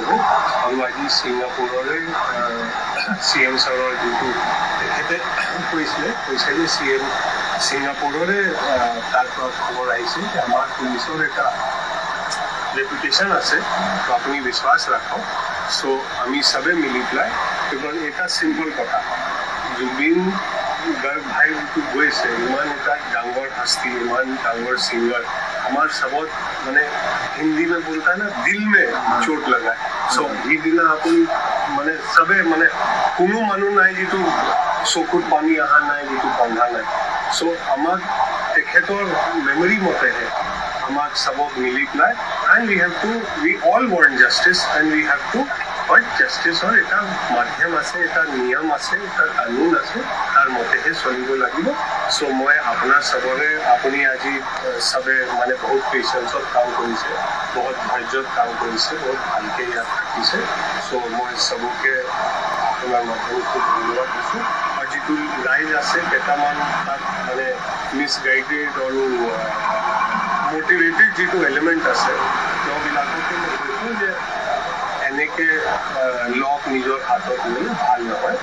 হ'ব আৰু আজি ছিংগাপুৰৰে CM ছাৰৰ যোনটো তেখেতে কৈছে যে ছিংগাপুৰৰে তাৰ পৰা খবৰ আহিছে যে আমাৰ পুলিচৰ এটা ৰেপুটেশ্যন আছে তো আপুনি বিশ্বাস ৰাখক সো আমি সবে মিলি পেলাই কেৱল এটা চিম্পল কথা জুবিন গাৰ্গ ভাই যিটো গৈছে ইমান এটা ডাঙৰ হাস্তি ইমান ডাঙৰ ছিংগাৰ আমাৰ সবত মানে হিন্দী में बोलता है ना दिल में चोट लगा सो সিদিনা আপুনি মানে সবে মানে কোনো মানুহ নাই যিটো চকুত পানী অহা নাই যিটো বন্ধা নাই সো আমাক তেখেতৰ মেমৰি মতেহে আমাক সবক মিলি পেলাই and we all want justice and we have to but justice or এটা মাধ্যম আছে এটা নিয়ম আছে এটা কানুন আছে তাৰ মতেহে চলিব লাগিব সো মই আপোনাৰ সবৰে আপুনি আজি সবে মানে বহুত পেচেন্সত কাম কৰিছে বহুত ধৈৰ্যত কাম কৰিছে বহুত ভালকে ইয়াত থাকিছে সো মই সবকে আপোনাৰ মাধ্যমত খুব ধন্যবাদ দিছোঁ আৰু যিটো ৰাইজ আছে কেইটামান তাত মানে মিছগাইডেড আৰু মোটিভেটেড যিটো এলিমেণ্ট আছে তেওঁবিলাককে মই কৈছোঁ যে এনেকৈ লক নিজৰ হাতত লৈ ভাল নহয়